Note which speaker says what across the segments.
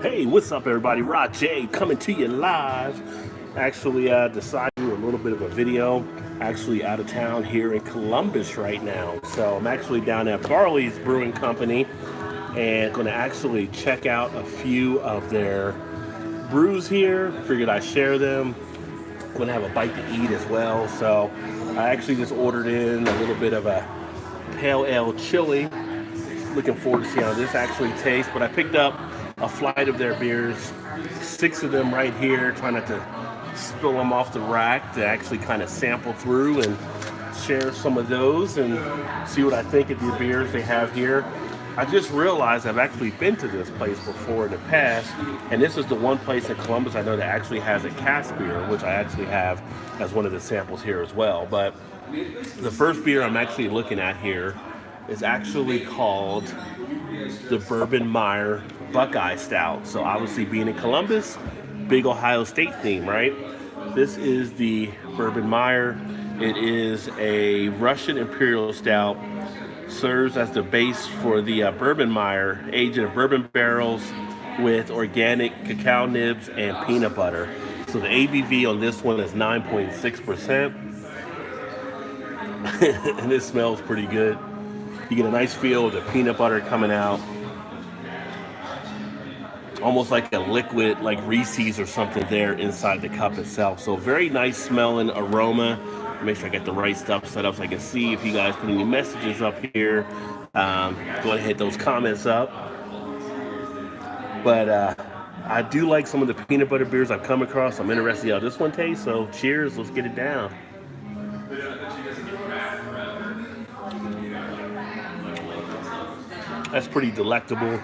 Speaker 1: Hey, what's up, everybody? Rod J coming to you live. Actually, decided to do a little bit of a video. Actually, out of town here in Columbus right now. So I'm actually down at Barley's Brewing Company and going to actually check out a few of their brews here. Figured I'd share them. Going to have a bite to eat as well. So I actually just ordered in a little bit of a pale ale chili. Looking forward to see how this actually tastes. But I picked up a flight of their beers, 6 of them right here, trying not to spill them off the rack to actually kind of sample through and share some of those and see what I think of the beers they have here. I just realized I've actually been to this place before in the past, and this is the one place in Columbus I know that actually has a cask beer, which I actually have as one of the samples here as well. But the first beer I'm actually looking at here is actually called the Bourbon Meyer Buckeye Stout. So obviously being in Columbus, big Ohio State theme, right? This is the Bourbon Meyer. It is a Russian Imperial Stout. Serves as the base for the Bourbon Meyer, aged in bourbon barrels with organic cacao nibs and peanut butter. So the ABV on this one is 9.6%. And it smells pretty good. You get a nice feel of the peanut butter coming out. Almost like a liquid, like Reese's or something there inside the cup itself. So very nice smelling aroma. Make sure I get the right stuff set up so I can see if you guys put any messages up here. Go ahead and hit those comments up. But I do like some of the peanut butter beers I've come across. I'm interested to see how this one tastes. So cheers, let's get it down. That's pretty delectable.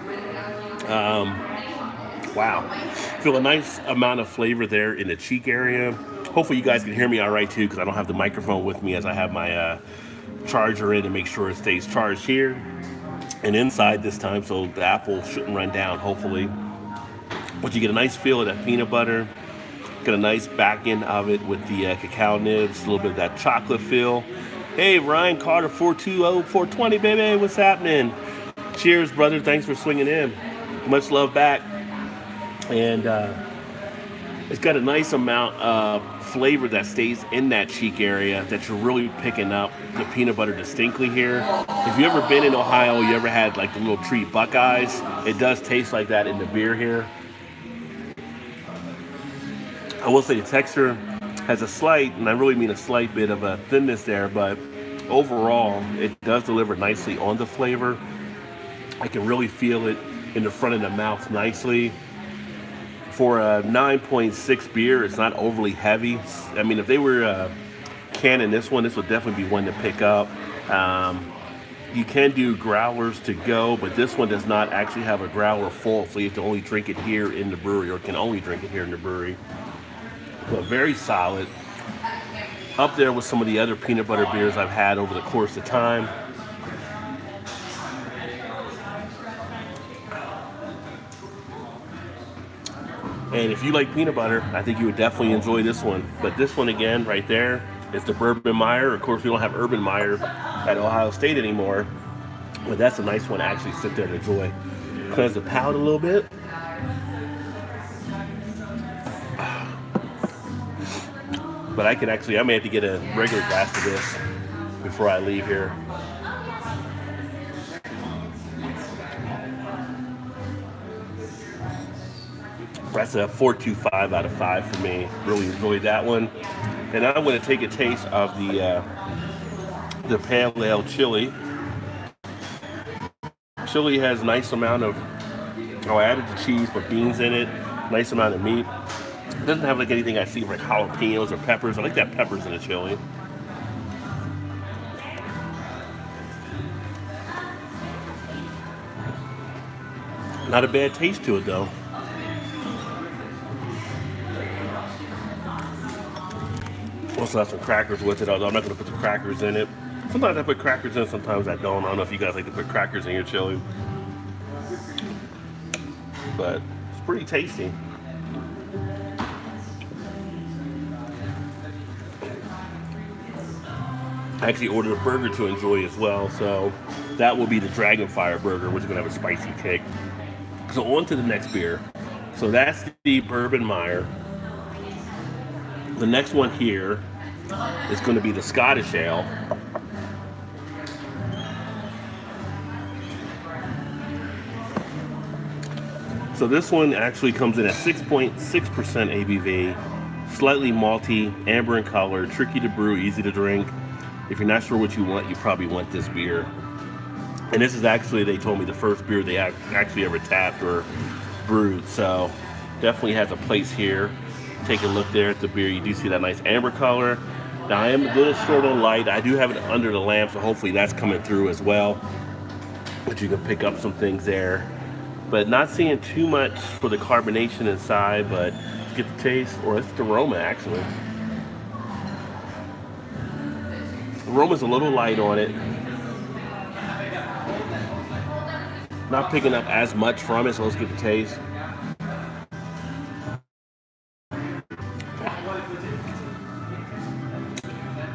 Speaker 1: Wow. Feel a nice amount of flavor there in the cheek area. Hopefully you guys can hear me all right too, because I don't have the microphone with me as I have my charger in to make sure it stays charged here and inside this time, so the apple shouldn't run down, hopefully. But you get a nice feel of that peanut butter. Get a nice back end of it with the cacao nibs, a little bit of that chocolate feel. Hey, Ryan Carter, 420, 420, baby, what's happening? Cheers, brother. Thanks for swinging in. Much love back. And it's got a nice amount of flavor that stays in that cheek area that you're really picking up the peanut butter distinctly here. If you ever been in Ohio, you ever had like the little treat Buckeyes, it does taste like that in the beer here. I will say the texture has a slight, and I really mean a slight bit of a thinness there, but overall it does deliver nicely on the flavor. I can really feel it in the front of the mouth nicely. For a 9.6 beer, it's not overly heavy. I mean, if they were canning this one, this would definitely be one to pick up. You can do growlers to go, but this one does not actually have a growler full, so you have to only drink it here in the brewery, or can only drink it here in the brewery. But very solid. Up there with some of the other peanut butter beers I've had over the course of time. And if you like peanut butter, I think you would definitely enjoy this one. But this one again, right there, is the Bourbon Meyer. Of course, we don't have Urban Meyer at Ohio State anymore. But that's a nice one to actually sit there and enjoy. Cleanse the palate a little bit. But I may have to get a regular glass of this before I leave here. That's a 4.25 out of 5 for me. Really enjoyed that one. And I'm going to take a taste of the pale ale chili. Chili has a nice amount of, I added the cheese, but beans in it. Nice amount of meat. It doesn't have like anything I see like jalapenos or peppers. I like that peppers in the chili. Not a bad taste to it though. Also have some crackers with it, although I'm not going to put the crackers in it. Sometimes I put crackers in, sometimes I don't. I don't know if you guys like to put crackers in your chili. But it's pretty tasty. I actually ordered a burger to enjoy as well, so that will be the Dragon Fire burger, which is going to have a spicy kick. So on to the next beer. So that's the Bourbon Meyer. The next one here is going to be the Scottish Ale. So this one actually comes in at 6.6% ABV, slightly malty, amber in color, tricky to brew, easy to drink. If you're not sure what you want, you probably want this beer. And this is actually, they told me, the first beer they actually ever tapped or brewed. So definitely has a place here. Take a look there at the beer. You do see that nice amber color. Now I am a little short on light. I do have it under the lamp, so hopefully that's coming through as well. But you can pick up some things there. But not seeing too much for the carbonation inside, but get the taste, or it's the aroma actually. The aroma's a little light on it. Not picking up as much from it, so let's get the taste.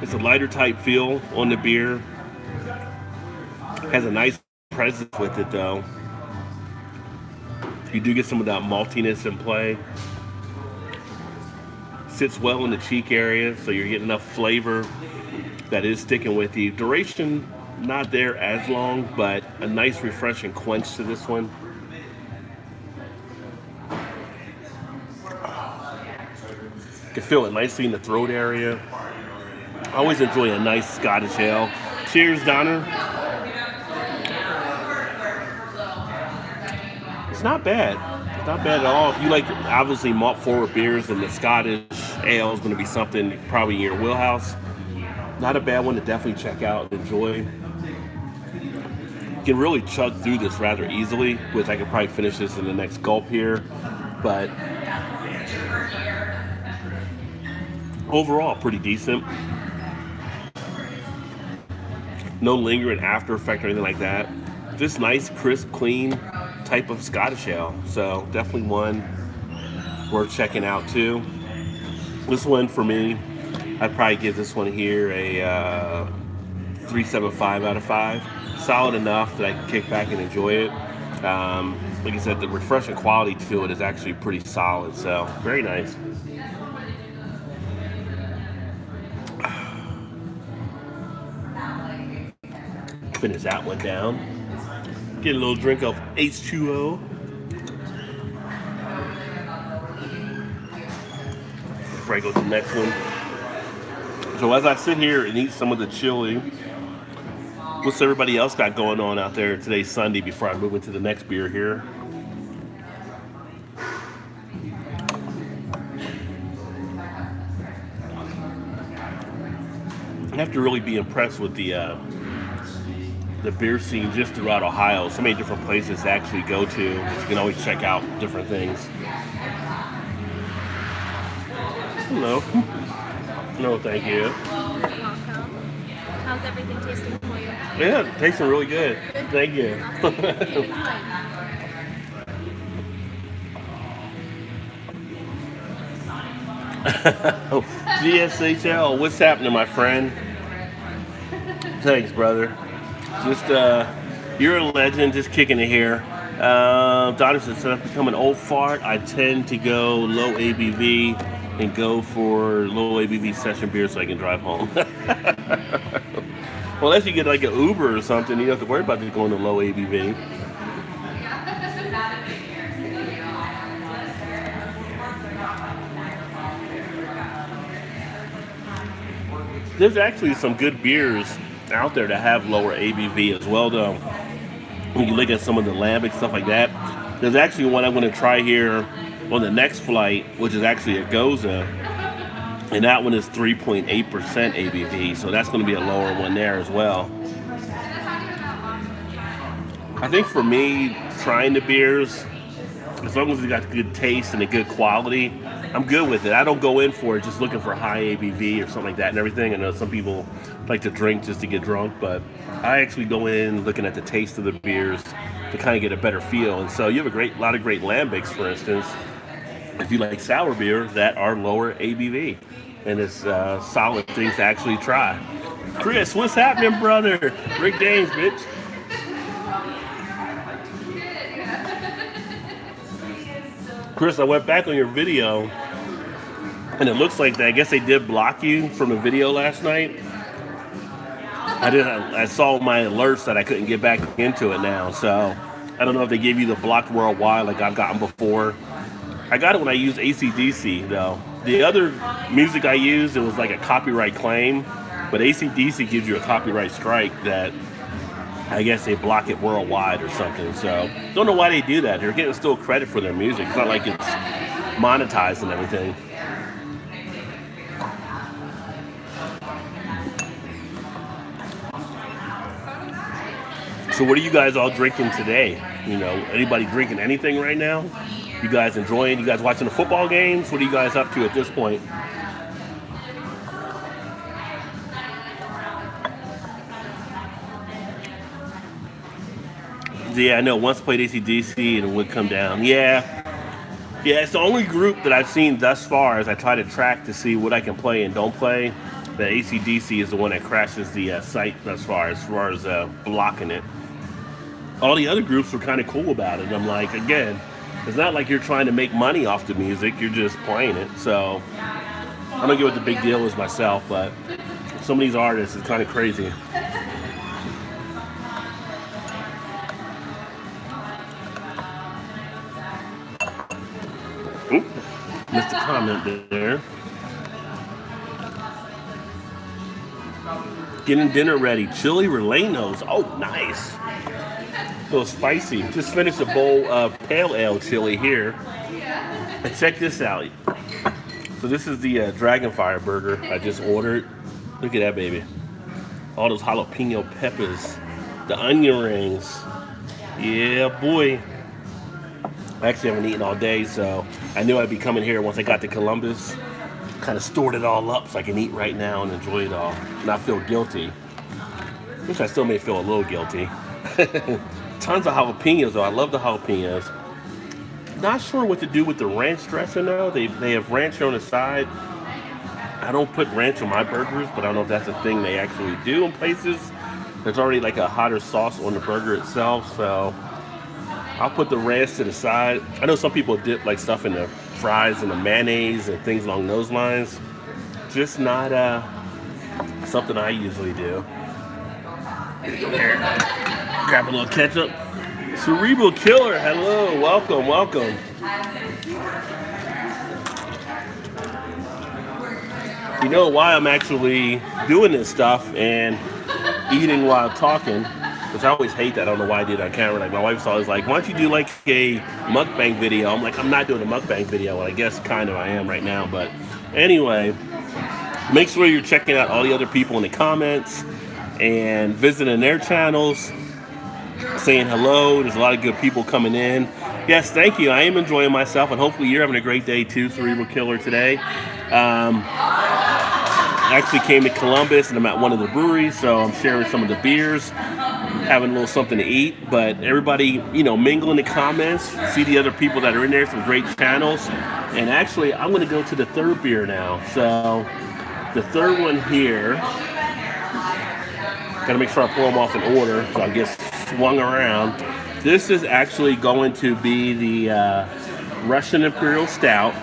Speaker 1: It's a lighter type feel on the beer. Has a nice presence with it though. You do get some of that maltiness in play. Sits well in the cheek area, so you're getting enough flavor that is sticking with you. Duration, not there as long, but a nice refreshing quench to this one. You can feel it nicely in the throat area. I always enjoy a nice Scottish ale. Cheers, Donna. It's not bad. It's not bad at all. If you like, obviously, malt forward beers, then the Scottish ale is going to be something probably in your wheelhouse. Not a bad one to definitely check out and enjoy. You can really chug through this rather easily, which I could probably finish this in the next gulp here. But overall, pretty decent. No lingering after effect or anything like that. Just nice, crisp, clean type of Scottish ale. So definitely one worth checking out too. This one for me, I'd probably give this one here a 3.75 out of 5. Solid enough that I can kick back and enjoy it. Like I said, the refreshing quality to it is actually pretty solid. So very nice. Finish that one down. Get a little drink of H2O. Before I go to the next one. So as I sit here and eat some of the chili, what's everybody else got going on out there? Today's Sunday before I move into the next beer here. I have to really be impressed with the beer scene just throughout Ohio. So many different places to actually go to. You can always check out different things. Hello. No, thank you.
Speaker 2: You're welcome. How's everything tasting for you?
Speaker 1: Yeah, tasting really good. Thank you. GSHL, what's happening, my friend? Thanks, brother. Just, you're a legend, just kicking it here. Daughter said, since I've become an old fart, I tend to go low ABV and go for low ABV session beer so I can drive home. Well, unless you get like an Uber or something, you don't have to worry about just going to low ABV. There's actually some good beers out there that have lower ABV as well, though. When you look at some of the lambic stuff like that, there's actually one I'm going to try here on the next flight, which is actually a Goza, and that one is 3.8% ABV, so that's going to be a lower one there as well. I think for me, trying the beers, as long as it's got good taste and a good quality, I'm good with it. I don't go in for it just looking for high ABV or something like that and everything. I know some people like to drink just to get drunk, but I actually go in looking at the taste of the beers to kind of get a better feel. And so you have a lot of great lambics, for instance, if you like sour beers that are lower ABV. And it's solid things to actually try. Chris, what's happening, brother? Rick Dames, bitch. Chris, I went back on your video, and it looks like that. I guess they did block you from the video last night. I saw my alerts that I couldn't get back into it now. So I don't know if they gave you the blocked worldwide like I've gotten before. I got it when I used AC/DC though. The other music I used, it was like a copyright claim, but AC/DC gives you a copyright strike that I guess they block it worldwide or something. So don't know why they do that. They're getting still credit for their music. It's not like it's monetized and everything. So what are you guys all drinking today? You know, anybody drinking anything right now? You guys enjoying? You guys watching the football games? What are you guys up to at this point? Yeah, I know. Once played AC/DC and it would come down. Yeah, it's the only group that I've seen thus far as I try to track to see what I can play and don't play. The AC/DC is the one that crashes the site thus far as blocking it. All the other groups were kind of cool about it. I'm like, again, it's not like you're trying to make money off the music. You're just playing it. So I don't get what the big deal is myself, but some of these artists is kind of crazy. Oop, missed a comment there. Getting dinner ready. Chili rellenos. Oh, nice. A little spicy. Just finished a bowl of pale ale chili here. And check this out. So this is the Dragonfire burger I just ordered. Look at that, baby. All those jalapeno peppers. The onion rings. Yeah, boy. I actually haven't eaten all day, so I knew I'd be coming here once I got to Columbus. Kind of stored it all up so I can eat right now and enjoy it all. Not feel guilty. Which I still may feel a little guilty. Tons of jalapenos though. I love the jalapenos. Not sure what to do with the ranch dressing though. They have ranch on the side. I don't put ranch on my burgers, but I don't know if that's a thing they actually do in places. There's already like a hotter sauce on the burger itself, so I'll put the ranch to the side. I know some people dip like stuff in the fries and the mayonnaise and things along those lines. Just not something I usually do. Grab a little ketchup. Cerebral Killer, hello, welcome. You know why I'm actually doing this stuff and eating while talking? Because I always hate that. I don't know why I did it on camera. Like my wife's always like, why don't you do like a mukbang video? I'm like, I'm not doing a mukbang video. Well, I guess kind of I am right now. But anyway, make sure you're checking out all the other people in the comments and visiting their channels, saying hello. There's a lot of good people coming in. Yes, thank you. I am enjoying myself, and hopefully you're having a great day too, Cerebral Killer, today. I actually came to Columbus, and I'm at one of the breweries, so I'm sharing some of the beers, having a little something to eat. But everybody, you know, mingle in the comments, see the other people that are in there, some great channels. And actually, I'm going to go to the third beer now. So the third one here, got to make sure I pour them off in order so I get swung around. This is actually going to be the Russian Imperial Stout.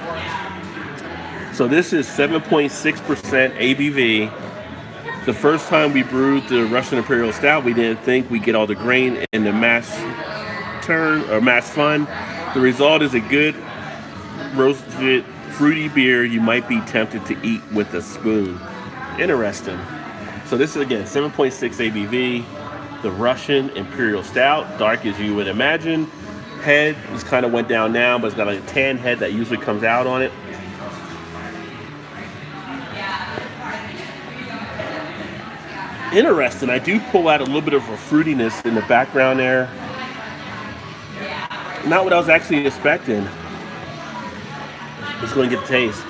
Speaker 1: So this is 7.6% ABV. The first time we brewed the Russian Imperial Stout, we didn't think we'd get all the grain in the mash fun. The result is a good roasted fruity beer you might be tempted to eat with a spoon. Interesting. So this is again 7.6 ABV, the Russian Imperial Stout, dark as you would imagine. Head just kind of went down now, but it's got a tan head that usually comes out on it. Interesting. I do pull out a little bit of a fruitiness in the background there. Not what I was actually expecting. Let's go and get the taste.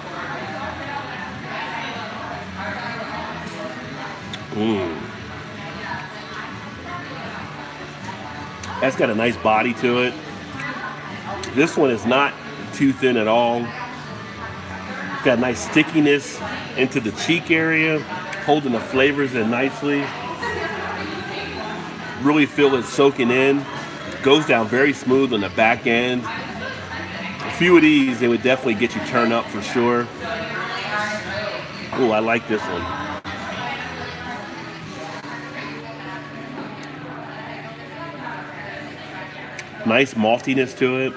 Speaker 1: That's got a nice body to it. This one is not too thin at all. It's got a nice stickiness into the cheek area, holding the flavors in nicely. Really feel it soaking in. Goes down very smooth on the back end. few of these, they would definitely get you turned up for sure. Oh, I like this one. Nice maltiness to it.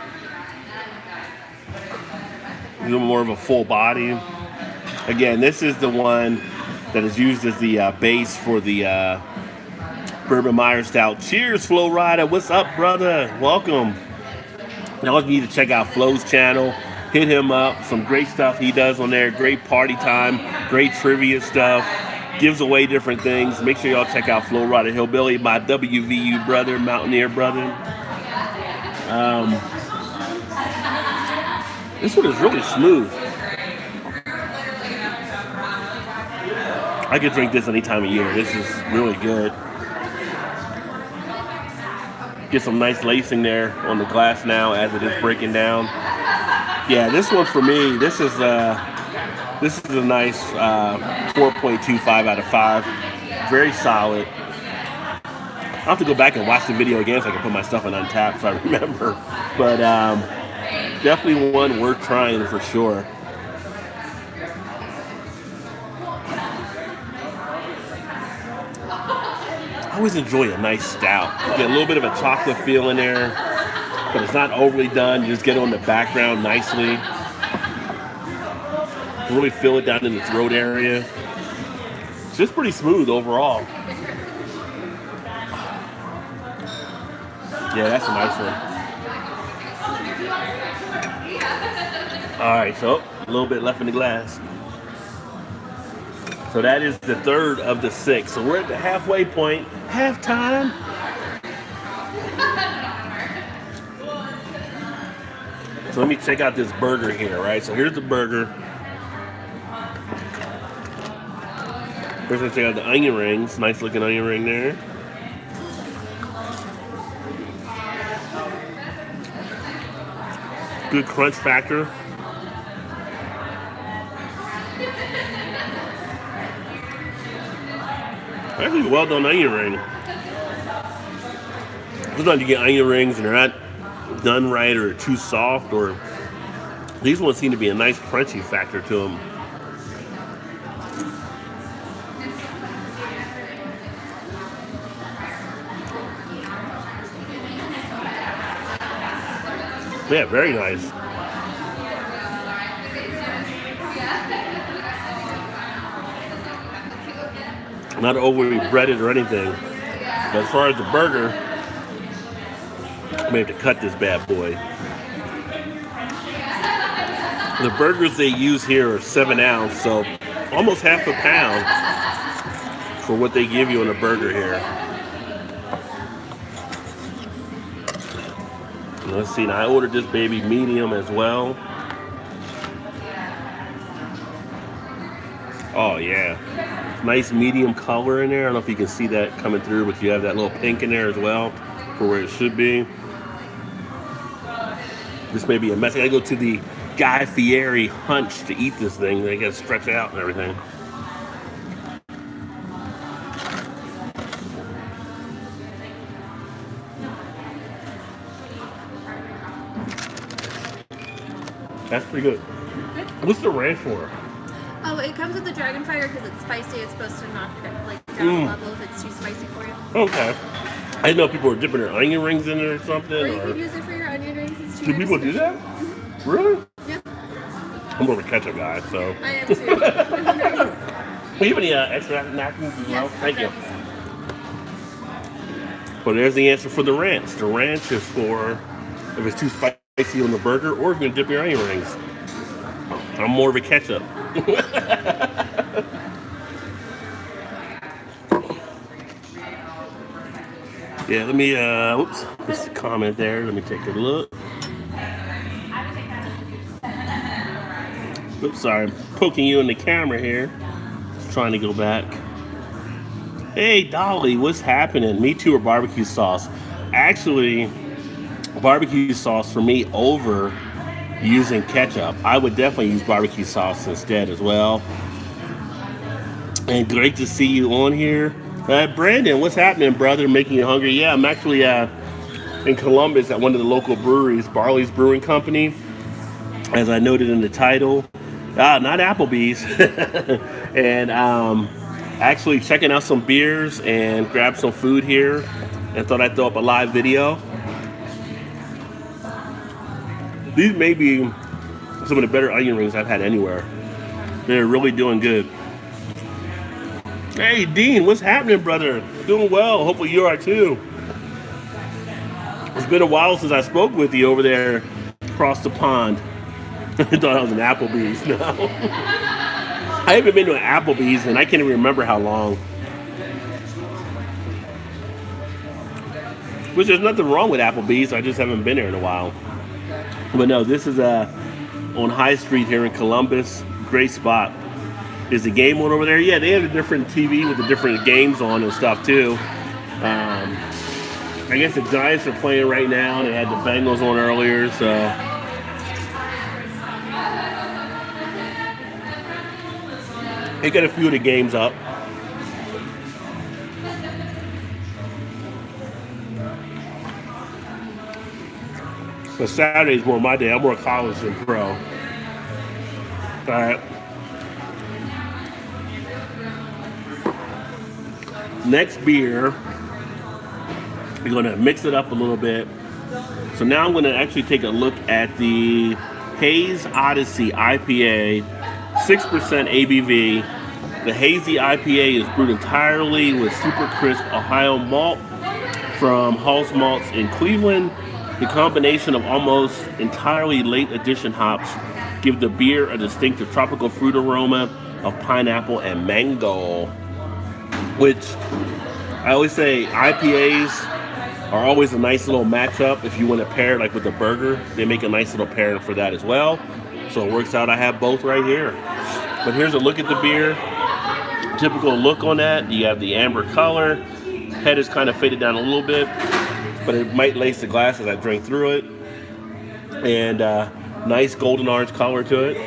Speaker 1: A little more of a full body. Again, this is the one that is used as the base for the Bourbon Meyer Stout. Cheers, Flo Rida. What's up, brother? Welcome. Now you need to check out Flo's channel. Hit him up. Some great stuff he does on there. Great party time. Great trivia stuff. Gives away different things. Make sure y'all check out Flo Rida Hillbilly, my WVU brother, Mountaineer brother. This one is really smooth. I could drink this any time of year. This is really good. Get some nice lacing there on the glass now as it is breaking down. Yeah, this one for me, this is a nice 4.25 out of 5. Very solid. I'll have to go back and watch the video again so I can put my stuff on Untapped so I remember. But definitely one worth trying for sure. I always enjoy a nice stout. You get a little bit of a chocolate feel in there, but it's not overly done. You just get on the background nicely. Really feel it down in the throat area. It's just pretty smooth overall. Yeah, that's a nice one. All right, so a little bit left in the glass. So that is the third of the 6. So we're at the halfway point. Halftime. So let me check out this burger here, right? So here's the burger. First, let's check out the onion rings. Nice looking onion ring there. Good crunch factor. Actually, well done onion ring. Sometimes you get onion rings and they're not done right or too soft, or these ones seem to be a nice crunchy factor to them. Yeah, very nice. Not overly breaded or anything. But as far as the burger, I may have to cut this bad boy. The burgers they use here are 7 ounce, so almost half a pound for what they give you on a burger here. Let's see, now I ordered this baby medium as well. Oh yeah, nice medium color in there. I don't know if you can see that coming through, but you have that little pink in there as well for where it should be. This may be a mess. I gotta go to the Guy Fieri hunch to eat this thing. They gotta stretch out and everything. That's pretty good. What's the ranch for?
Speaker 2: Oh, it comes with the dragon fire because it's spicy. It's supposed to knock it like down the level if it's too spicy for you.
Speaker 1: Okay. I didn't know if people were dipping their onion rings in it or something.
Speaker 2: Or you could use it for your onion rings. It's
Speaker 1: do people do that?
Speaker 2: Mm-hmm.
Speaker 1: Really?
Speaker 2: Yeah.
Speaker 1: I'm more of a ketchup guy, so.
Speaker 2: I am too.
Speaker 1: Will you have any extra napkins as well?
Speaker 2: Yes,
Speaker 1: Thank you. Well, there's the answer for the ranch. The ranch is for if it's too spicy on the burger, or if you're gonna dip your onion rings. I'm more of a ketchup. Yeah, let me, oops, just a comment there. Let me take a look. Oops, sorry, I'm poking you in the camera here. Just trying to go back. Hey, Dolly, what's happening? Me too, or barbecue sauce? Actually, barbecue sauce for me over using ketchup. I would definitely use barbecue sauce instead as well. And great to see you on here. Brandon, what's happening, brother? Making you hungry? Yeah, I'm actually in Columbus at one of the local breweries, Barley's Brewing Company. as I noted in the title, not Applebee's, and actually checking out some beers and grab some food here, and thought I'd throw up a live video. These may be some of the better onion rings I've had anywhere. They're really doing good. Hey Dean, what's happening, brother? Doing well. Hopefully you are too. It's been a while since I spoke with you over there across the pond. I thought I was an Applebee's. No. I haven't been to an Applebee's and I can't even remember how long. Which there's nothing wrong with Applebee's. I just haven't been there in a while. But no, this is on High Street here in Columbus. Great spot. Is the game on over there? Yeah, they have a different TV with the different games on and stuff too. I guess the Giants are playing right now. They had the Bengals on earlier, so. They got a few of the games up. But Saturday's more my day. I'm more college than pro. All right. Next beer, we're going to mix it up a little bit. So now I'm going to actually take a look at the Haze Odyssey IPA, 6% ABV. The Hazy IPA is brewed entirely with super crisp Ohio malt from Hall's Malts in Cleveland. The combination of almost entirely late addition hops give the beer a distinctive tropical fruit aroma of pineapple and mango. Which I always say IPAs are always a nice little matchup if you want to pair it like with a burger. They make a nice little pairing for that as well. So it works out I have both right here. But here's a look at the beer. Typical look on that. You have the amber color. Head is kind of faded down a little bit, but it might lace the glass as I drink through it. And nice golden orange color to it.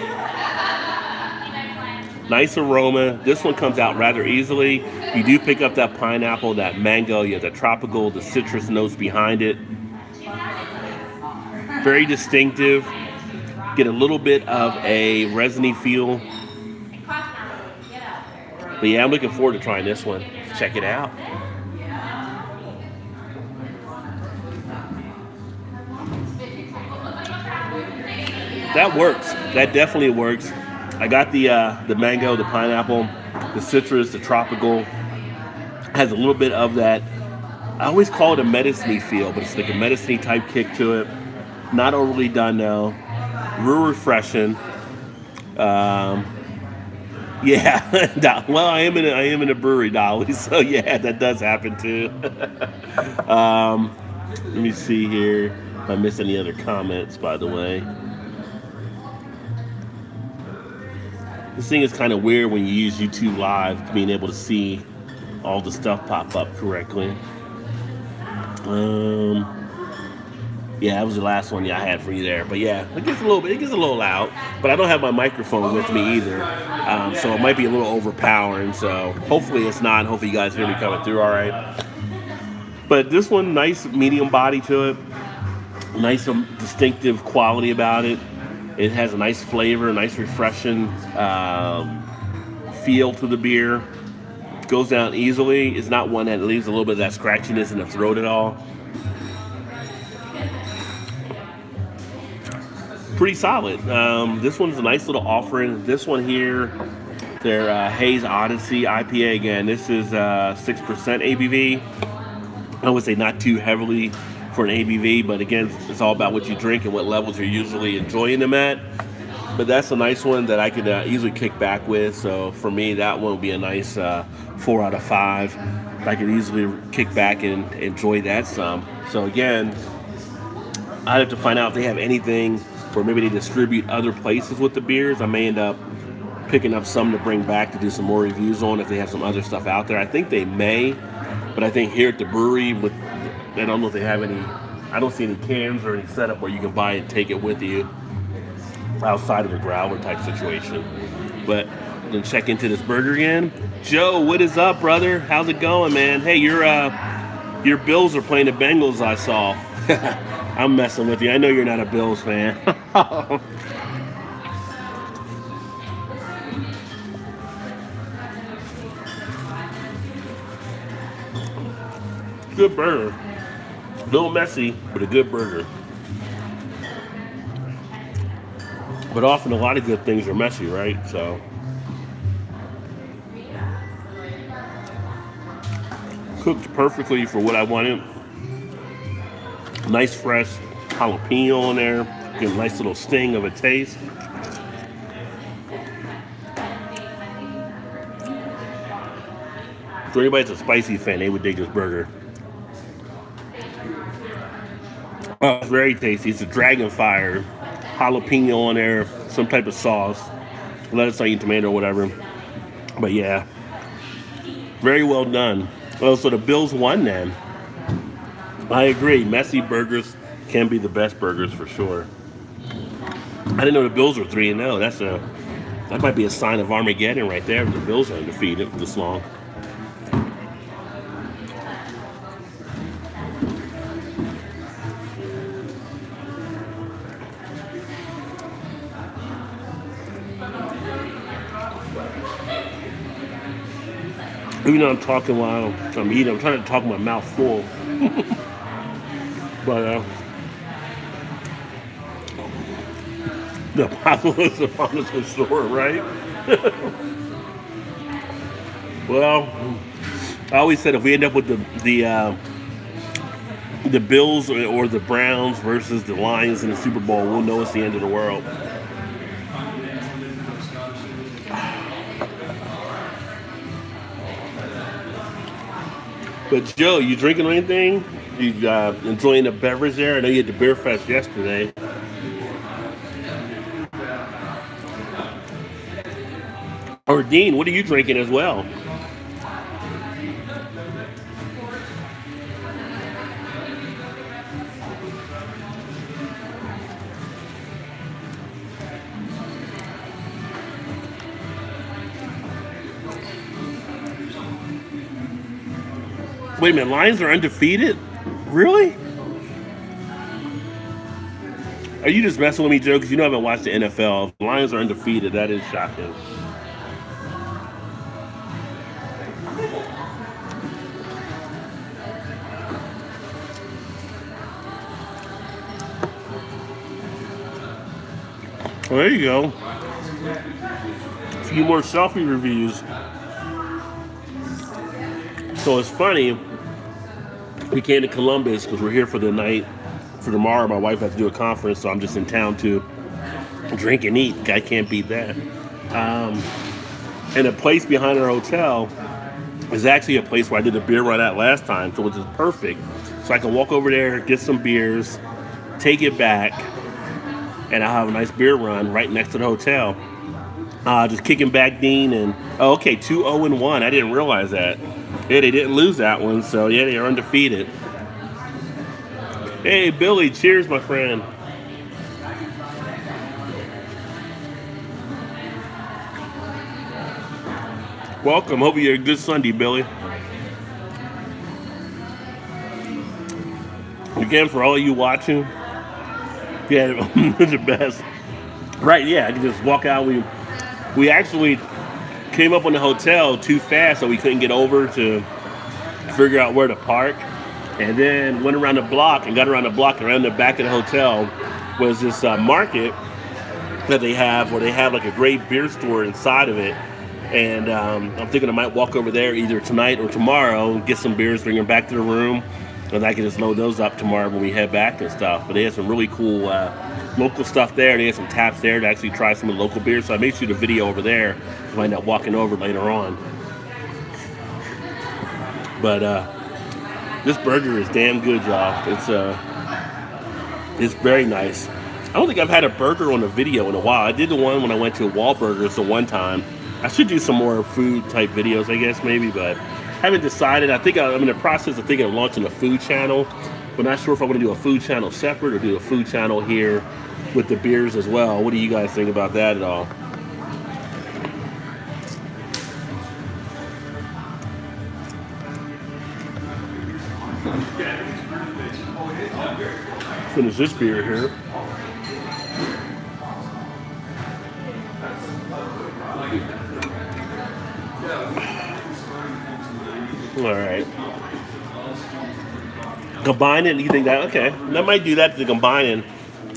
Speaker 1: Nice aroma. This one comes out rather easily. You do pick up that pineapple, that mango, you have the tropical, the citrus notes behind it. Very distinctive. Get a little bit of a resiny feel. But yeah, I'm looking forward to trying this one. Check it out. That works. That definitely works. I got the mango, the pineapple, the citrus, the tropical. Has a little bit of that. I always call it a medicine-y feel, but it's like a medicine-y type kick to it. Not overly done now. Real refreshing. Yeah. Well, I am in a brewery, Dolly. So yeah, that does happen too. Let me see here if I missed any other comments, by the way. This thing is kind of weird when you use YouTube Live, being able to see all the stuff pop up correctly. Yeah, that was the last one I had for you there. But yeah, it gets a little loud. But I don't have my microphone with me either, so it might be a little overpowering. So hopefully it's not. Hopefully you guys hear me coming through all right. But this one, nice medium body to it. Nice distinctive quality about it. It has a nice flavor, nice refreshing feel to the beer. Goes down easily. It's not one that leaves a little bit of that scratchiness in the throat at all. Pretty solid. This one's a nice little offering. This one here, their Haze Odyssey IPA. Again, this is 6% ABV. I would say not too heavily for an ABV, but again, it's all about what you drink and what levels you're usually enjoying them at. But that's a nice one that I could easily kick back with. So for me, that one would be a nice 4 out of 5. I could easily kick back and enjoy that some. So again, I'd have to find out if they have anything, or maybe they distribute other places with the beers. I may end up picking up some to bring back to do some more reviews on if they have some other stuff out there. I think they may, but I think here at the brewery, I don't know if they have any. I don't see any cans or any setup where you can buy and take it with you outside of the growler type situation. But then check into this burger again. Joe, what is up, brother? How's it going, man? Hey, your Bills are playing the Bengals, I saw. I'm messing with you. I know you're not a Bills fan. Good burger. A little messy, but a good burger. But often a lot of good things are messy, right? So cooked perfectly for what I wanted. Nice fresh jalapeno in there. Get a nice little sting of a taste. For anybody that's a spicy fan, they would dig this burger. Oh, it's very tasty. It's a dragon fire, jalapeno on there, some type of sauce, lettuce, onion, tomato, whatever. But yeah, very well done. Well, so the Bills won then. I agree. Messy burgers can be the best burgers for sure. I didn't know the Bills were 3-0. That might be a sign of Armageddon right there. If the Bills are undefeated this long. Even though I'm talking while I'm eating, I'm trying to talk my mouth full. But the apocalypse upon us for sure, right? Well, I always said if we end up with the Bills or the Browns versus the Lions in the Super Bowl, we'll know it's the end of the world. But Joe, you drinking anything? You enjoying the beverage there? I know you had the Beer Fest yesterday. Or Dean, what are you drinking as well? Wait a minute, Lions are undefeated? Really? Are you just messing with me, Joe? Because you know I haven't watched the NFL. If the Lions are undefeated, that is shocking. Well, there you go. A few more selfie reviews. So it's funny, we came to Columbus because we're here for the night. For tomorrow, my wife has to do a conference, so I'm just in town to drink and eat. I can't beat that. And a place behind our hotel is actually a place where I did a beer run at last time, so which is perfect. So I can walk over there, get some beers, take it back, and I'll have a nice beer run right next to the hotel. Just kicking back, Dean, and 2-0-1. I didn't realize that. Yeah, they didn't lose that one, so yeah, they are undefeated. Hey, Billy, cheers, my friend. Welcome. Hope you had a good Sunday, Billy. Again, for all of you watching, yeah, the best. Right, yeah, I can just walk out. We actually came up on the hotel too fast, so we couldn't get over to figure out where to park. And then went around the block and got around the block. Around the back of the hotel was this market that they have where they have like a great beer store inside of it. And I'm thinking I might walk over there either tonight or tomorrow and get some beers, bring them back to the room. And I can just load those up tomorrow when we head back and stuff. But they had some really cool local stuff there. They had some taps there to actually try some of the local beers. So I may shoot a video over there if I end up walking over later on. But this burger is damn good, y'all. It's very nice. I don't think I've had a burger on a video in a while. I did the one when I went to Wahlburgers the one time. I should do some more food type videos, I guess, maybe, but haven't decided. I think I'm in the process of thinking of launching a food channel, but not sure if I want to do a food channel separate or do a food channel here with the beers as well. What do you guys think about that at all? Finish this beer here. All right. Combining, you think that, okay, I might do that to combining.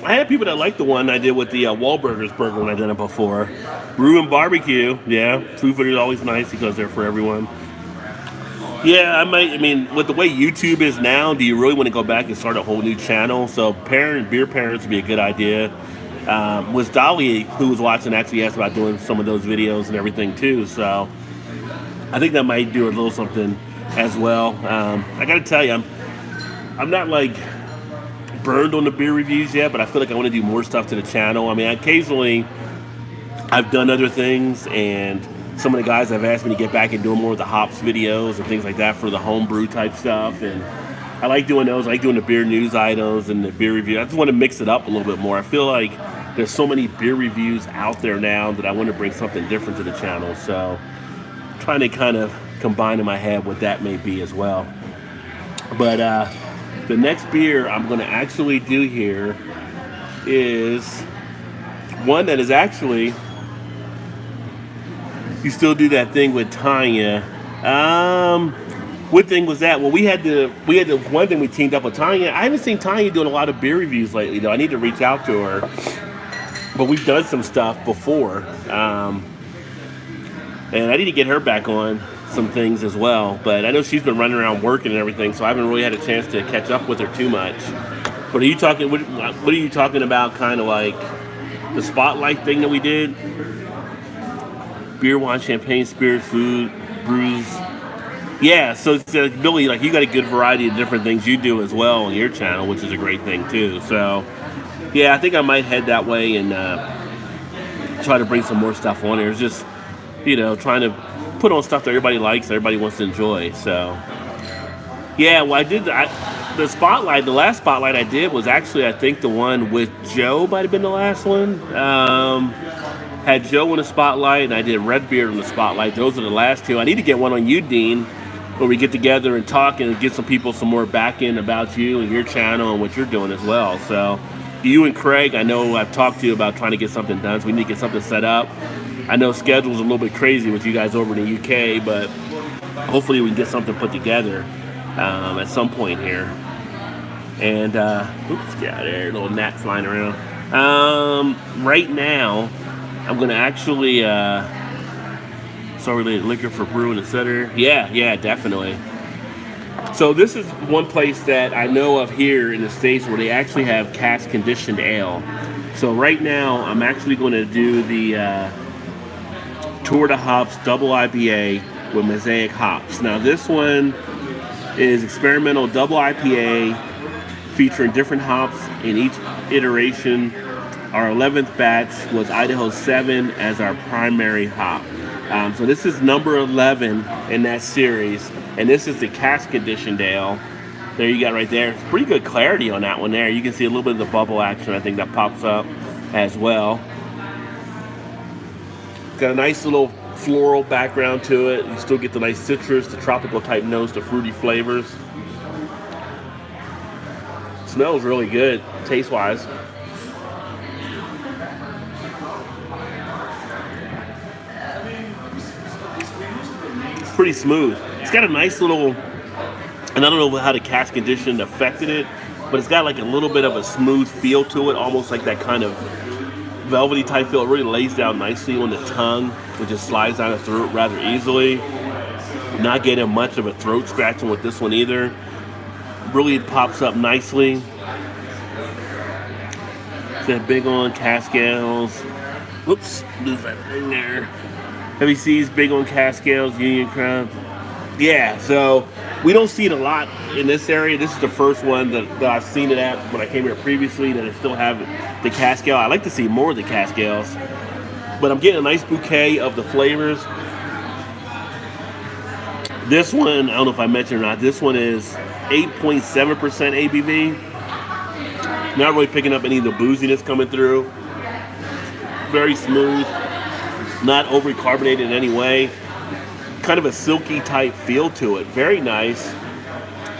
Speaker 1: I had people that like the one I did with the Wahlburgers burger when I did it before. Brewing barbecue, yeah. Food is always nice because they're for everyone. Yeah, I might. I mean, with the way YouTube is now, do you really want to go back and start a whole new channel? So, beer parents would be a good idea. Was Dolly, who was watching, actually asked about doing some of those videos and everything too. So, I think that might do a little something as well. I got to tell you, I'm not like burned on the beer reviews yet, but I feel like I want to do more stuff to the channel. I mean, occasionally I've done other things, and some of the guys have asked me to get back and doing more of the hops videos and things like that for the homebrew type stuff, and I like doing those. I like doing the beer news items and the beer review. I just want to mix it up a little bit more. I feel like there's so many beer reviews out there now that I want to bring something different to the channel, so I'm trying to kind of combine in my head what that may be as well. But the next beer I'm going to actually do here is one that is actually, you still do that thing with Tanya. What thing was that? Well, we had the one thing we teamed up with Tanya. I haven't seen Tanya doing a lot of beer reviews lately, though. I need to reach out to her. But we've done some stuff before. And I need to get her back on some things as well. But I know she's been running around working and everything, so I haven't really had a chance to catch up with her too much. But are you talking, what are you talking about, kind of like the spotlight thing that we did? Beer, wine, champagne, spirits, food, brews. Yeah, so it's Billy, like, you got a good variety of different things you do as well on your channel, which is a great thing too. So, yeah, I think I might head that way and try to bring some more stuff on here. It's just, trying to put on stuff that everybody likes, that everybody wants to enjoy. So, yeah, well, I did the spotlight. The last spotlight I did was actually, I think, the one with Joe might have been the last one. Had Joe in the spotlight, and I did Redbeard in the spotlight. Those are the last two. I need to get one on you, Dean, where we get together and talk and get some people some more back in about you and your channel and what you're doing as well. So, you and Craig, I know I've talked to you about trying to get something done, so we need to get something set up. I know schedule's a little bit crazy with you guys over in the UK, but hopefully we can get something put together at some point here. And, oops, get out of there, little gnat flying around. Right now, I'm going to actually, related liquor for brewing, etc. Yeah, definitely. So this is one place that I know of here in the States where they actually have cask conditioned ale. So right now, I'm actually going to do the Tour de Hops Double IPA with Mosaic hops. Now this one is experimental double IPA featuring different hops in each iteration. Our 11th batch was Idaho 7 as our primary hop. So this is number 11 in that series, and this is the cask conditioned ale. There you got right there. It's pretty good clarity on that one there. You can see a little bit of the bubble action, I think, that pops up as well. Got a nice little floral background to it. You still get the nice citrus, the tropical type notes, the fruity flavors. Smells really good, taste-wise. It's pretty smooth. It's got a nice little, and I don't know how the cask condition affected it, but it's got like a little bit of a smooth feel to it, almost like that kind of velvety type feel. It really lays down nicely on the tongue. It just slides down the throat rather easily. Not getting much of a throat scratching with this one either. Really pops up nicely. That big on cask ales. Whoops, lose that thing there. Heavy Seas, big on cask ales, Union Crown. Yeah, so we don't see it a lot in this area. This is the first one that I've seen it at when I came here previously, that I still have the cask ale. I like to see more of the cask ales, but I'm getting a nice bouquet of the flavors. This one, I don't know if I mentioned or not, this one is 8.7% ABV. Not really picking up any of the booziness coming through. Very smooth, not overly carbonated in any way. Kind of a silky type feel to it. Very nice.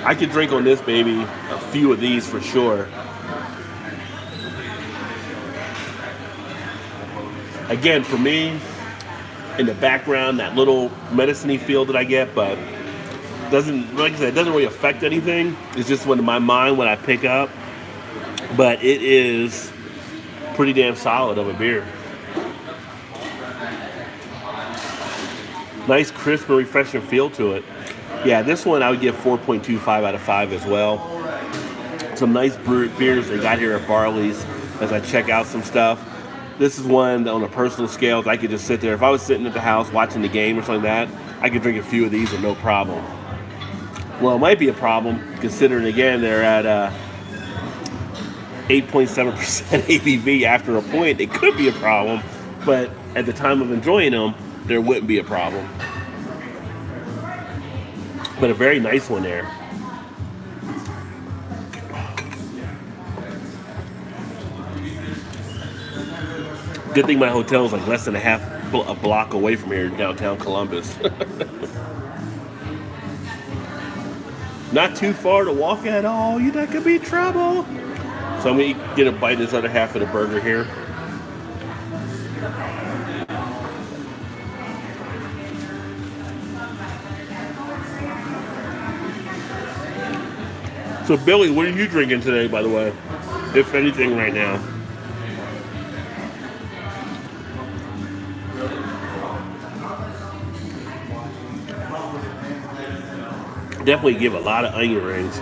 Speaker 1: I could drink on this baby a few of these for sure. Again, for me, in the background, that little medicine-y feel that I get, but Doesn't, like I said, it doesn't really affect anything. It's just in my mind when I pick up. But it is pretty damn solid of a beer. Nice crisp and refreshing feel to it. Yeah, this one I would give 4.25 out of 5 as well. Some nice beers they got here at Barley's as I check out some stuff. This is one that on a personal scale, I could just sit there. If I was sitting at the house watching the game or something like that, I could drink a few of these with no problem. Well, it might be a problem considering, again, they're at 8.7% ABV after a point. It could be a problem, but at the time of enjoying them, there wouldn't be a problem. But a very nice one there. Good thing my hotel is like less than a block away from here in downtown Columbus. Not too far to walk at all. That could be trouble. So I'm going to get a bite of this other half of the burger here. So Billy, what are you drinking today, by the way? If anything right now. Definitely give a lot of onion rings.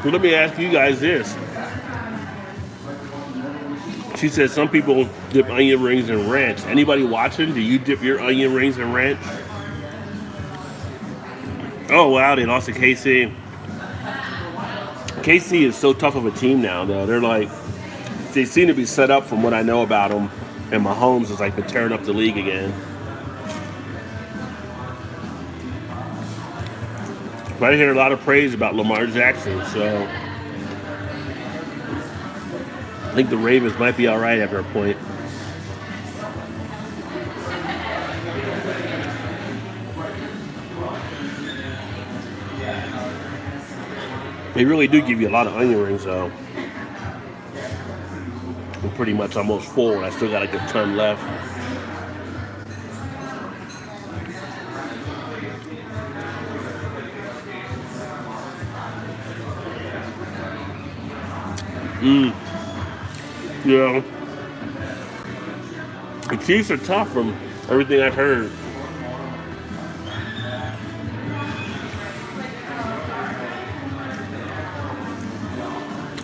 Speaker 1: So let me ask you guys this. She said some people dip onion rings in ranch. Anybody watching? Do you dip your onion rings in ranch? Oh wow, they lost to KC. KC is so tough of a team now, though. They seem to be set up from what I know about them. And Mahomes has been tearing up the league again. But I hear a lot of praise about Lamar Jackson, so I think the Ravens might be all right after a point. They really do give you a lot of onion rings, though. I'm pretty much almost full, and I still got a good ton left. Yeah. The Chiefs are tough from everything I've heard.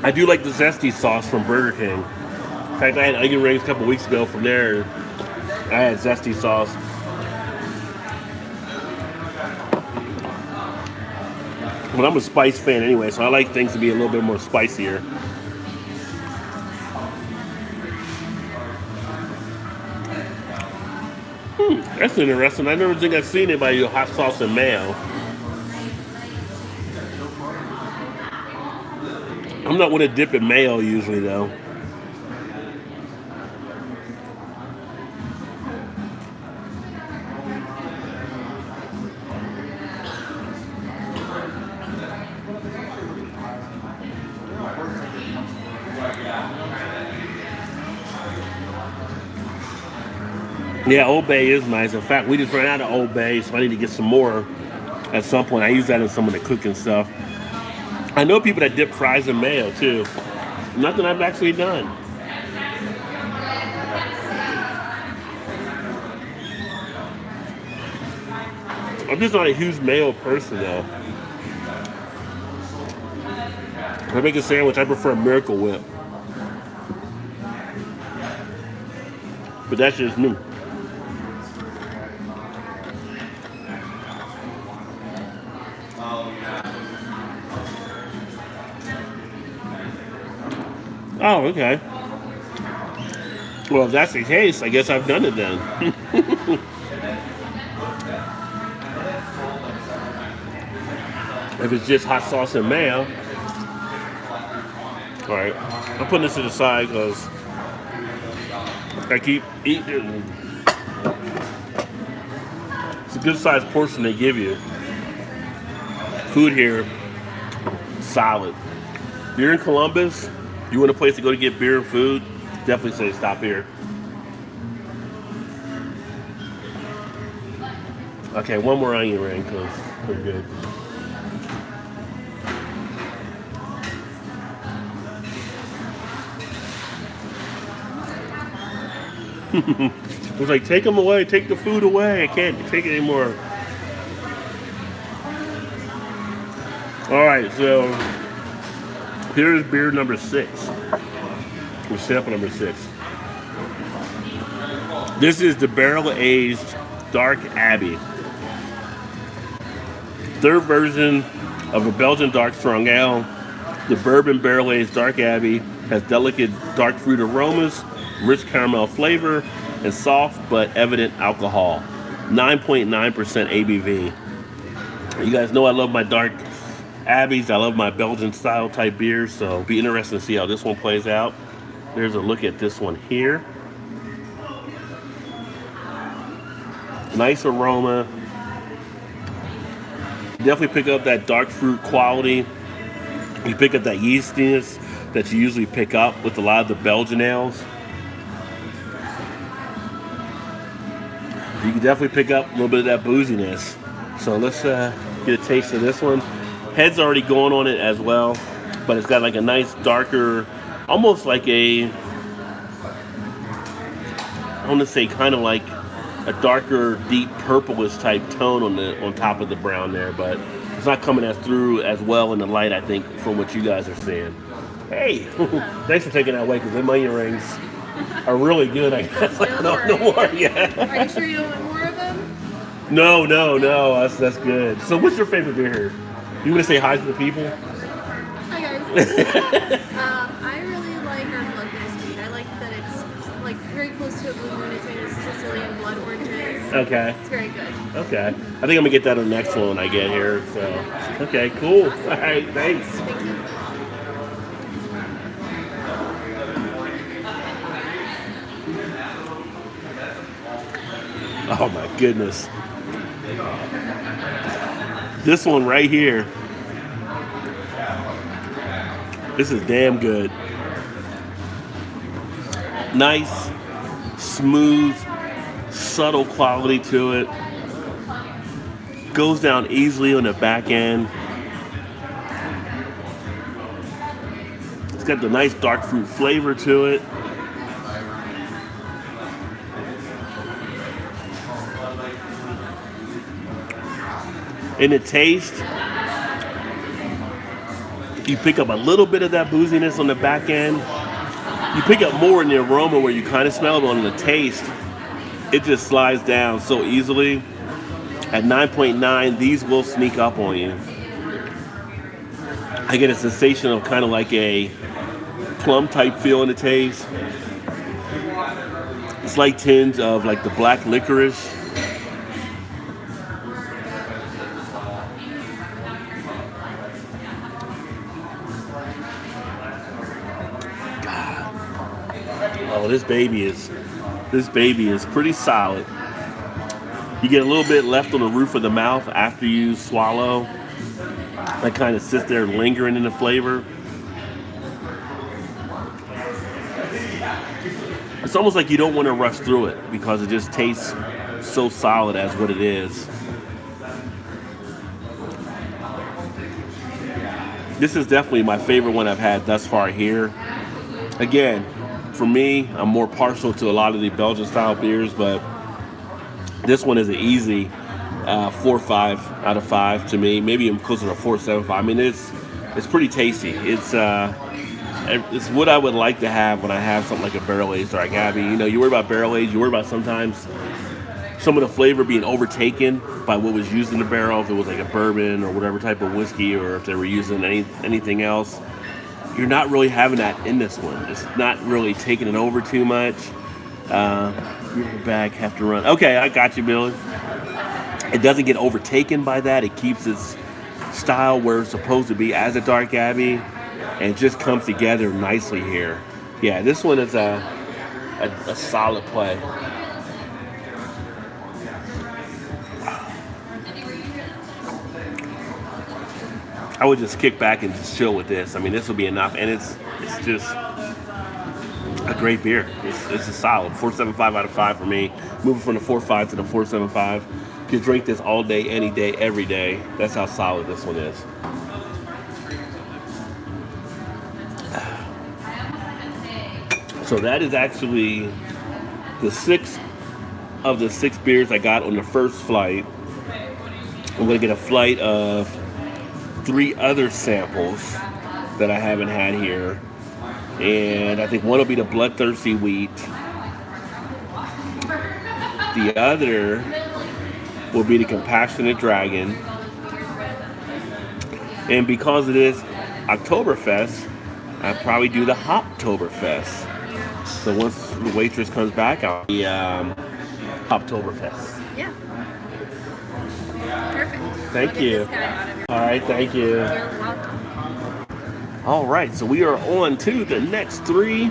Speaker 1: I do like the zesty sauce from Burger King. In fact, I had onion rings a couple weeks ago from there. I had zesty sauce. But I'm a spice fan anyway, so I like things to be a little bit more spicier. That's interesting. I never think I've seen anybody do hot sauce and mayo. I'm not with a dip in mayo usually, though. Yeah, Old Bay is nice. In fact, we just ran out of Old Bay, so I need to get some more at some point. I use that in some of the cooking stuff. I know people that dip fries in mayo, too. Nothing I've actually done. I'm just not a huge mayo person, though. When I make a sandwich, I prefer Miracle Whip. But that's just me. Oh, okay. Well, if that's the case, I guess I've done it then. If it's just hot sauce and mayo. Alright. I'm putting this to the side because I keep eating. It's a good sized portion they give you. Food here, solid. If you're in Columbus, you want a place to go to get beer and food, definitely say stop here. Okay, one more onion ring because we're good. It was like, take them away, take the food away. I can't take it anymore. All right, so here's beer number 6. Or sample number 6. This is the barrel-aged Dark Abbey. Third version of a Belgian dark strong ale. The bourbon barrel-aged Dark Abbey has delicate dark fruit aromas, rich caramel flavor, and soft but evident alcohol. 9.9% ABV. You guys know I love my dark Abbeys. I love my Belgian style type beers, so it'll be interesting to see how this one plays out. There's a look at this one here. Nice aroma. Definitely pick up that dark fruit quality. You pick up that yeastiness that you usually pick up with a lot of the Belgian ales. You can definitely pick up a little bit of that booziness. So let's get a taste of this one. Head's already going on it as well, but it's got like a nice darker, almost like I want to say kind of like a darker, deep purplish type tone on top of the brown there, but it's not coming as through as well in the light, I think, from what you guys are seeing. Hey, thanks for taking that away, because them onion rings are really good, I guess. No more, yeah.
Speaker 2: Are you sure you don't want more of them?
Speaker 1: No, that's good. So what's your favorite beer here? You want to say hi to the people?
Speaker 2: Hi guys. I really like our blood sweet. I like that it's like very close to a blue moon. It's made of Sicilian blood oranges.
Speaker 1: Okay.
Speaker 2: It's very good.
Speaker 1: Okay. I think I'm gonna get that on the next one when I get here. So okay, cool.
Speaker 2: Awesome.
Speaker 1: All right, thanks.
Speaker 2: Thank you.
Speaker 1: Oh my goodness. This one right here. This is damn good. Nice, smooth, subtle quality to it. Goes down easily on the back end. It's got the nice dark fruit flavor to it. In the taste, you pick up a little bit of that booziness on the back end. You pick up more in the aroma where you kind of smell it, but on the taste, it just slides down so easily. At 9.9, these will sneak up on you. I get a sensation of kind of like a plum type feel in the taste. Slight tinge of like the black licorice. Oh, this baby is pretty solid. You get a little bit left on the roof of the mouth after you swallow. That kind of sits there lingering in the flavor. It's almost like you don't want to rush through it because it just tastes so solid as what it is. This is definitely my favorite one I've had thus far here. Again, for me, I'm more partial to a lot of the Belgian style beers, but this one is an easy 4.5 out of 5 to me. Maybe I'm closer to 4.75. I mean, it's pretty tasty. It's what I would like to have when I have something like a barrel-aged Dark Abbey. You know, you worry about barrel-aged, you worry about sometimes some of the flavor being overtaken by what was used in the barrel, if it was like a bourbon or whatever type of whiskey, or if they were using anything else. You're not really having that in this one. It's not really taking it over too much. Your bag have to run. Okay, I got you, Billy. It doesn't get overtaken by that. It keeps its style where it's supposed to be as a Dark Abbey, and it just comes together nicely here. Yeah, this one is a solid play. I would just kick back and just chill with this. I mean, this will be enough, and it's just a great beer. It's a solid 4.75 out of 5 for me. Moving from the 4.5 to the 4.75. You could drink this all day, any day, every day. That's how solid this one is. So that is actually the 6 of the 6 beers I got on the first flight. I'm going to get a flight of 3 other samples that I haven't had here. And I think one will be the Bloodthirsty Wheat. The other will be the Compassionate Dragon. And because it is Oktoberfest, I'll probably do the Hoptoberfest. So once the waitress comes back, I'll be Hoptoberfest.
Speaker 2: Yeah. Perfect.
Speaker 1: Thank you. All right, thank you.
Speaker 2: You're welcome.
Speaker 1: All right, so we are on to the next 3.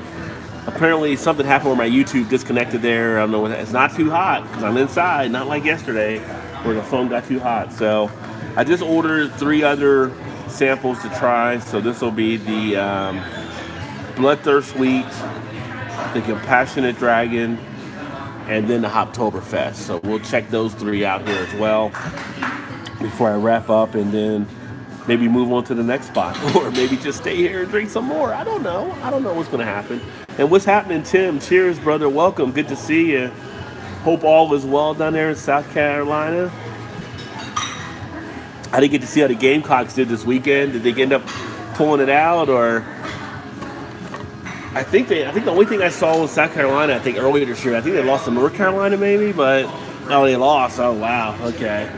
Speaker 1: Apparently something happened where my YouTube disconnected there. I don't know. It's not too hot because I'm inside, not like yesterday where the phone got too hot. So I just ordered 3 other samples to try. So this will be the Bloodthirst Wheat, the Compassionate Dragon, and then the Hoptoberfest. So we'll check those 3 out here as well before I wrap up, and then maybe move on to the next spot, or maybe just stay here and drink some more. I don't know. I don't know what's going to happen. And what's happening, Tim? Cheers, brother. Welcome. Good to see you. Hope all is well down there in South Carolina. I didn't get to see how the Gamecocks did this weekend. Did they end up pulling it out, or? I think the only thing I saw was South Carolina. I think earlier this year. I think they lost to North Carolina, maybe, but oh, they lost. Oh, wow. Okay.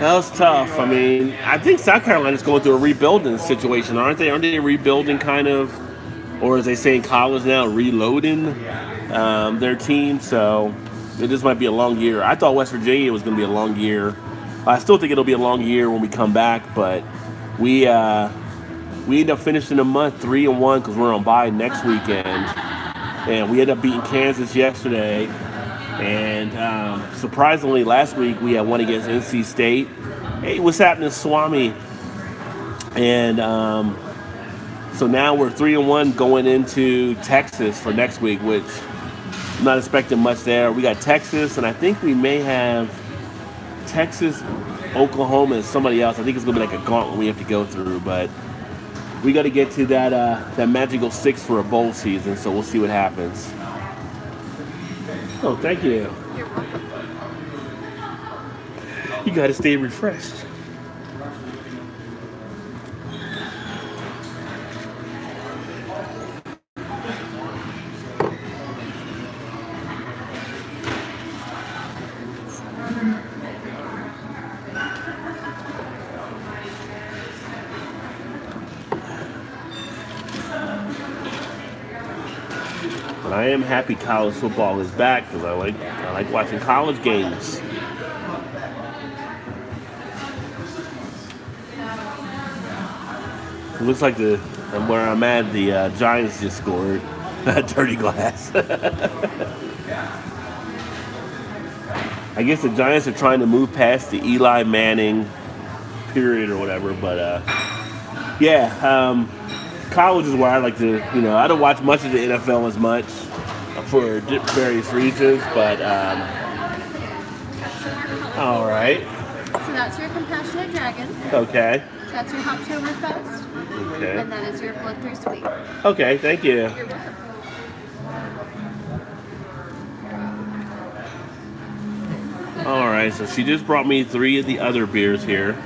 Speaker 1: That was tough. I mean, I think South Carolina's going through a rebuilding situation, aren't they? Aren't they rebuilding kind of, or as they say in college now, reloading their team? So this might be a long year. I thought West Virginia was going to be a long year. I still think it'll be a long year when we come back, but we end up finishing the month 3-1 because we're on bye next weekend, and we ended up beating Kansas yesterday. And surprisingly, last week we had one against NC State. Hey, what's happening, Swami? And so now we're 3-1 going into Texas for next week, which I'm not expecting much there. We got Texas, and I think we may have Texas, Oklahoma, and somebody else. I think it's going to be like a gauntlet we have to go through, but we got to get to that magical 6 for a bowl season, so we'll see what happens. Oh, thank you.
Speaker 2: You're welcome.
Speaker 1: You got to stay refreshed. I am happy college football is back because I like watching college games. It looks like where I'm at, the Giants just scored. Dirty glass. I guess the Giants are trying to move past the Eli Manning period or whatever, but college is where I like to, I don't watch much of the NFL as much for various reasons, but all right.
Speaker 2: So that's your Compassionate Dragon.
Speaker 1: Okay.
Speaker 2: That's your Hoptoberfest.
Speaker 1: Okay.
Speaker 2: And that is your Bloodthirst Wheat.
Speaker 1: Okay, thank you.
Speaker 2: You're welcome.
Speaker 1: All right, so she just brought me 3 of the other beers here.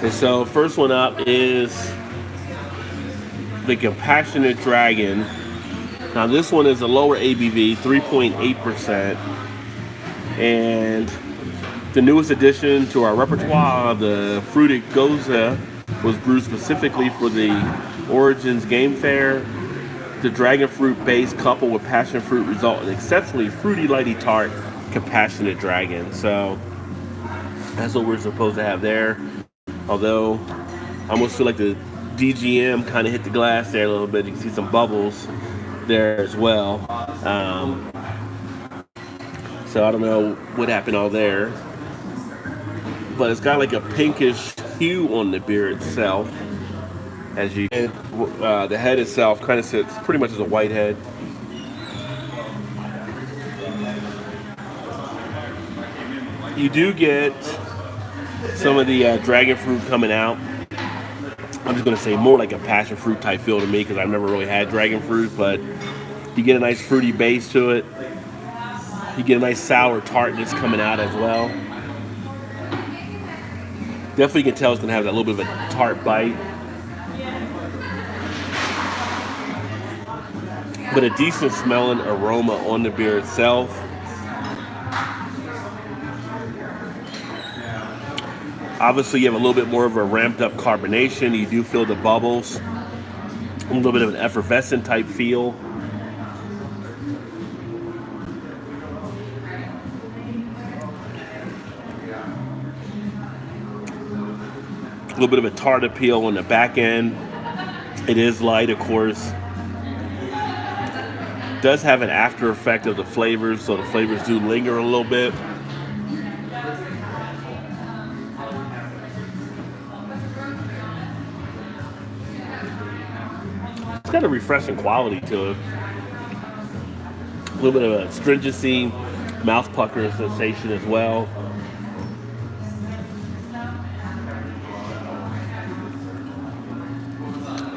Speaker 1: And so first one up is the Compassionate Dragon. Now this one is a lower ABV, 3.8%. And the newest addition to our repertoire, the Fruited Goza, was brewed specifically for the Origins Game Fair. The dragon fruit base coupled with passion fruit result in exceptionally fruity, lighty tart, Compassionate Dragon. So that's what we're supposed to have there. Although I almost feel like the DGM kind of hit the glass there a little bit. You can see some bubbles there as well. So I don't know what happened all there. But it's got like a pinkish hue on the beer itself. As you can, the head itself kind of sits pretty much as a white head. You do get some of the dragon fruit coming out. I'm just going to say more like a passion fruit type feel to me because I've never really had dragon fruit, but you get a nice fruity base to it. You get a nice sour tartness coming out as well. Definitely you can tell it's going to have that little bit of a tart bite. But a decent smelling aroma on the beer itself. Obviously, you have a little bit more of a ramped up carbonation. You do feel the bubbles. A little bit of an effervescent type feel. A little bit of a tart appeal on the back end. It is light, of course. Does have an after effect of the flavors, so the flavors do linger a little bit. It's got a refreshing quality to it. A little bit of a stringency, mouth pucker sensation as well.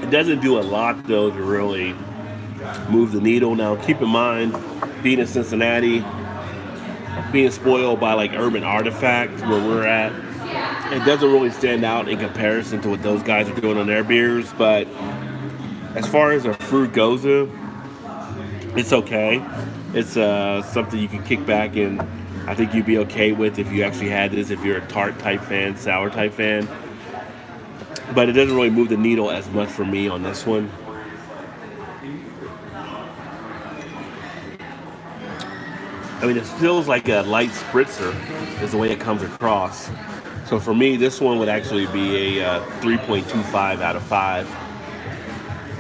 Speaker 1: It doesn't do a lot though to really move the needle. Now keep in mind, being in Cincinnati, being spoiled by like Urban Artifact where we're at, it doesn't really stand out in comparison to what those guys are doing on their beers. But as far as a fruit goes, it's okay. It's something you can kick back and I think you'd be okay with if you actually had this, if you're a tart type fan, sour type fan. But it doesn't really move the needle as much for me on this one. I mean, it feels like a light spritzer is the way it comes across. So for me, this one would actually be a 3.25 out of 5.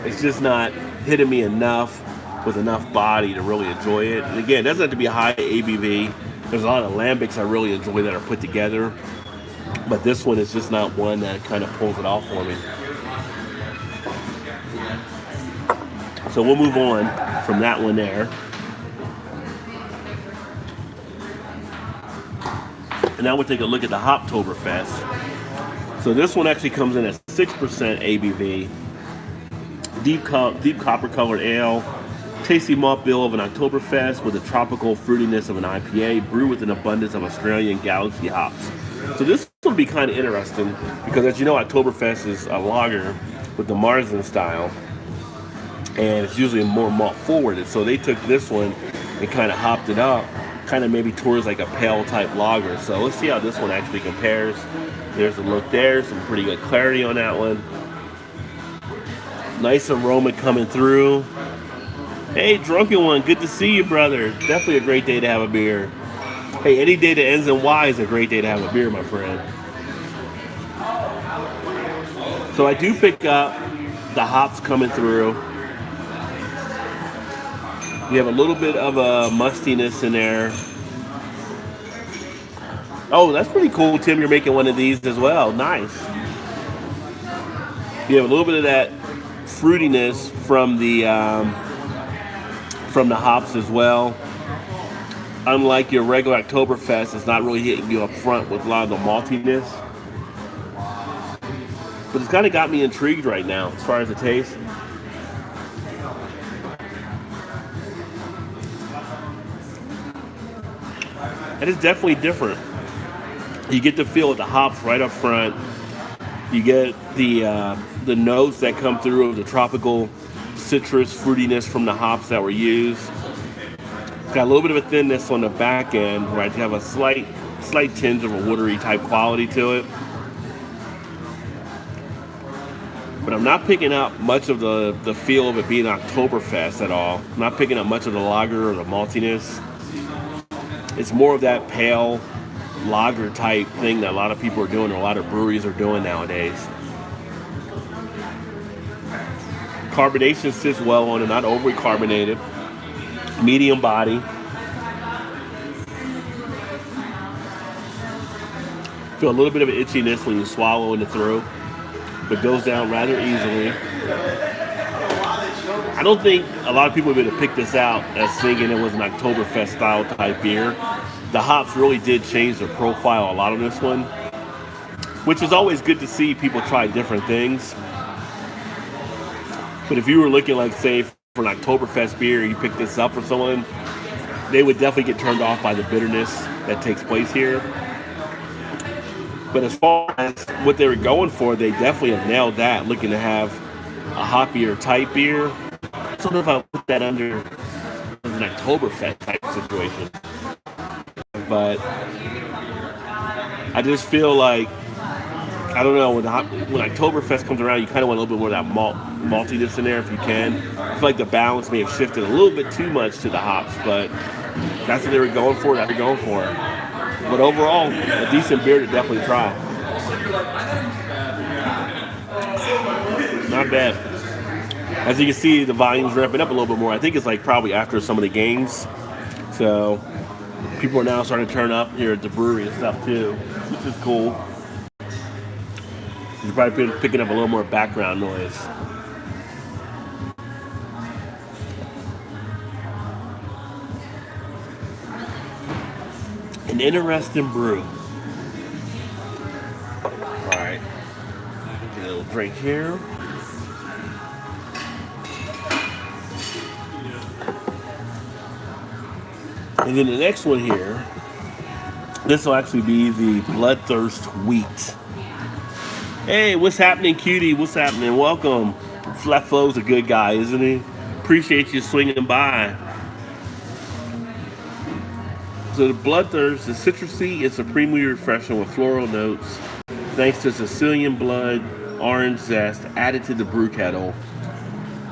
Speaker 1: It's just not hitting me enough with enough body to really enjoy it. And again, it doesn't have to be a high ABV. There's a lot of lambics I really enjoy that are put together. But this one is just not one that kind of pulls it off for me. So we'll move on from that one there. And now we'll take a look at the Hoptoberfest. So this one actually comes in at 6% ABV. Deep copper colored ale. Tasty malt bill of an Oktoberfest with the tropical fruitiness of an IPA, brewed with an abundance of Australian Galaxy hops. So this will be kind of interesting because, as you know, Oktoberfest is a lager with the Marzen style, and it's usually more malt forwarded. So they took this one and kind of hopped it up, kind of maybe towards like a pale type lager. So let's see how this one actually compares. There's a look there, some pretty good clarity on that one. Nice aroma coming through. Hey, Drunken One, good to see you, brother. Definitely a great day to have a beer. Hey, any day that ends in Y is a great day to have a beer, my friend. So I do pick up the hops coming through. You have a little bit of a mustiness in there. Oh, that's pretty cool, Tim. You're making one of these as well. Nice. You have a little bit of that fruitiness from the hops as well. Unlike your regular Oktoberfest, it's not really hitting you up front with a lot of the maltiness. But it's kind of got me intrigued right now as far as the taste. It is definitely different. You get the feel of the hops right up front. You get the notes that come through of the tropical citrus fruitiness from the hops that were used. Got a little bit of a thinness on the back end, right? You have a slight tinge of a watery type quality to it. But I'm not picking up much of the feel of it being Oktoberfest at all. I'm not picking up much of the lager or the maltiness. It's more of that pale lager type thing that a lot of people are doing, or a lot of breweries are doing nowadays. Carbonation sits well on it, not overly carbonated. Medium body. Feel a little bit of an itchiness when you swallow it through, but goes down rather easily. I don't think a lot of people would have picked this out as thinking it was an Oktoberfest style type beer. the hops really did change the profile a lot on this one, which is always good to see people try different things. But if you were looking like, say, for an Oktoberfest beer, you pick this up for someone, they would definitely get turned off by the bitterness that takes place here. But as far as what they were going for, they definitely have nailed that, looking to have a hoppier type beer. I don't know if I would put that under an Oktoberfest type situation. But I just feel like, I don't know, when Oktoberfest comes around, you kind of want a little bit more of that maltiness in there if you can. I feel like the balance may have shifted a little bit too much to the hops, but that's what they were going for. That's what they're going for. But overall, a decent beer to definitely try. Not bad. As you can see, the volume's ramping up a little bit more. I think it's like probably after some of the games. So people are now starting to turn up here at the brewery and stuff too, which is cool. You're probably picking up a little more background noise. An interesting brew. Alright. Get a little drink here. And then the next one here, this will actually be the Bloodthirst Wheat. Hey, what's happening, cutie? What's happening? Welcome. Flat Flow's a good guy, isn't he? Appreciate you swinging by. So the Bloodthirst is citrusy. It's supremely refreshing with floral notes, thanks to Sicilian blood, orange zest added to the brew kettle,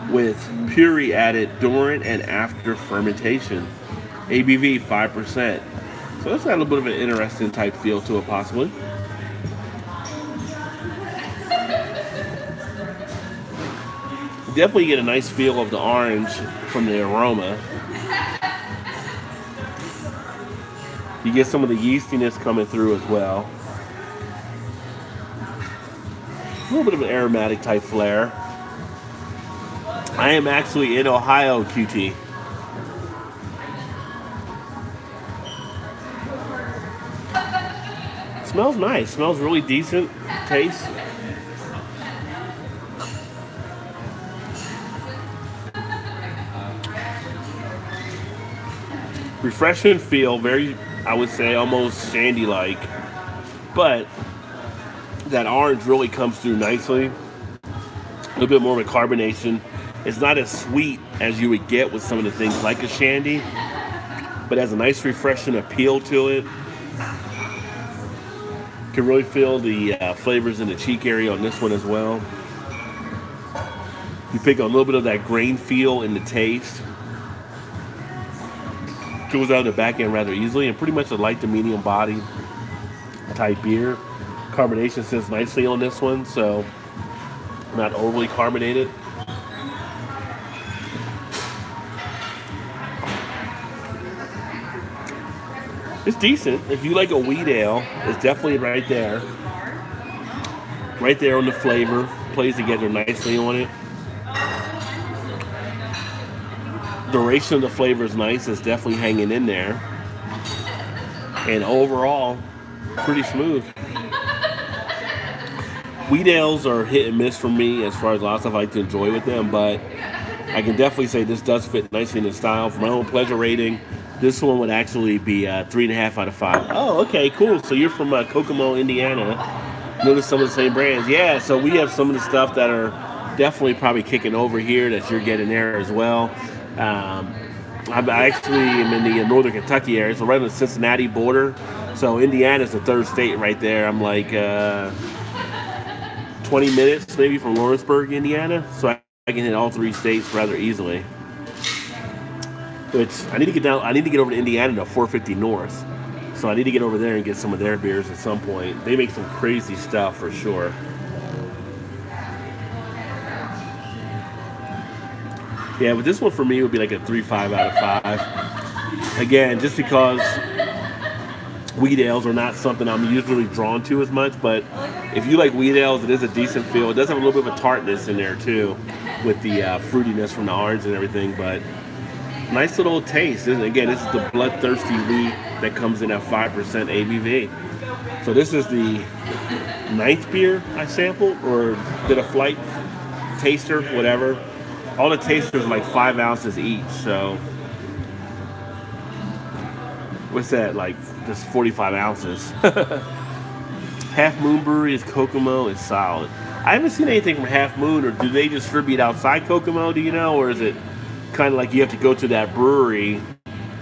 Speaker 1: with puree added during and after fermentation. ABV 5%. So that's got a little bit of an interesting type feel to it, possibly. Definitely get a nice feel of the orange from the aroma. You get some of the yeastiness coming through as well. A little bit of an aromatic type flair. I am actually in Ohio, QT. Smells nice. Smells really decent. Taste. Refreshing feel, very, I would say, almost shandy-like. But that orange really comes through nicely. A little bit more of a carbonation. It's not as sweet as you would get with some of the things like a shandy, but has a nice refreshing appeal to it. You can really feel the flavors in the cheek area on this one as well. You pick a little bit of that grain feel in the taste. Goes out the back end rather easily, and pretty much a light to medium body type beer. Carbonation sits nicely on this one, so not overly carbonated. It's decent. If you like a wheat ale, it's definitely right there. Right there on the flavor. Plays together nicely on it. Duration of the flavor is nice. It's definitely hanging in there. And overall, pretty smooth. Wheat ales are hit and miss for me as far as a lot of stuff I like to enjoy with them, but I can definitely say this does fit nicely in the style. For my own pleasure rating, this one would actually be 3.5 out of 5. Oh, okay, cool. So you're from Kokomo, Indiana. Notice some of the same brands. Yeah, so we have some of the stuff that are definitely probably kicking over here that you're getting there as well. I actually am in the northern Kentucky area, so right on the Cincinnati border. So Indiana's the third state right there. I'm like 20 minutes maybe from Lawrenceburg, Indiana. So I can hit all three states rather easily. Which I need to get down. I need to get over to Indiana to 450 North. So I need to get over there and get some of their beers at some point. They make some crazy stuff for sure. Yeah, but this one for me would be like a 3.5 out of 5. Again, just because wheat ales are not something I'm usually drawn to as much, but if you like wheat ales, it is a decent feel. It does have a little bit of a tartness in there too, with the fruitiness from the orange and everything, but Nice little taste. Again, this is the bloodthirsty wheat that comes in at 5% ABV. So this is the ninth beer I sampled, or did a flight taster, whatever. All the tasters are like 5 ounces each. So what's that, like just 45 ounces. Half Moon Brewery's Kokomo is solid. I haven't seen anything from Half Moon, or do they distribute outside Kokomo, do you know? Or is it kind of like you have to go to that brewery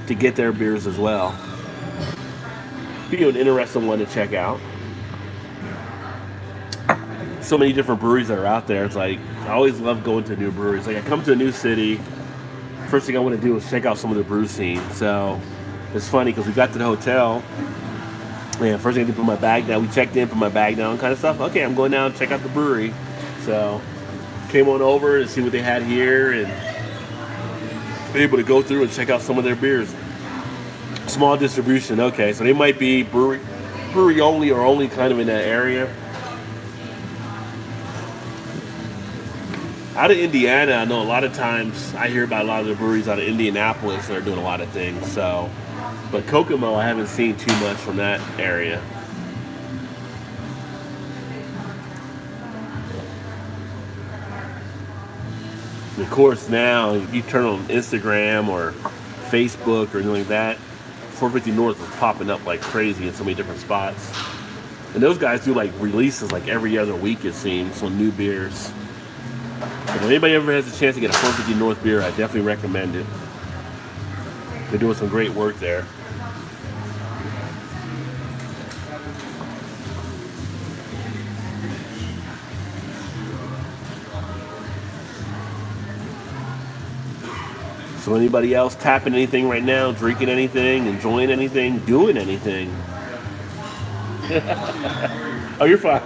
Speaker 1: to get their beers as well? Be an interesting one to check out. So many different breweries that are out there. It's like, I always love going to new breweries. Like, I come to a new city, first thing I want to do is check out some of the brew scene. So it's funny because we got to the hotel, and first thing I did, put my bag down. We checked in, put my bag down, kind of stuff. Okay, I'm going down to check out the brewery. So came on over to see what they had here, and able to go through and check out some of their beers. Small distribution, okay, so they might be brewery only, or only kind of in that area. Out of Indiana, I know a lot of times I hear about a lot of the breweries out of Indianapolis that are doing a lot of things. So, but Kokomo, I haven't seen too much from that area. And of course, now if you turn on Instagram or Facebook or anything like that, 450 North is popping up like crazy in so many different spots. And those guys do like releases like every other week, it seems, on new beers. If anybody ever has a chance to get a 450 North beer, I definitely recommend it. They're doing some great work there. So anybody else tapping anything right now, drinking anything, enjoying anything, doing anything? Oh, you're fine.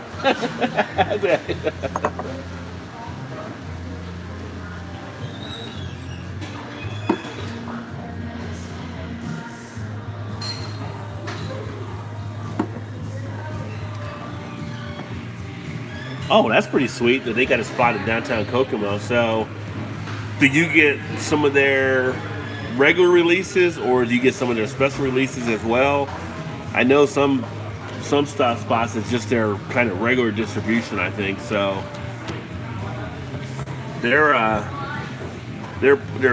Speaker 1: Oh, that's pretty sweet that they got a spot in downtown Kokomo. So, do you get some of their regular releases, or do you get some of their special releases as well? I know some stop spots is just their kind of regular distribution, I think. So, their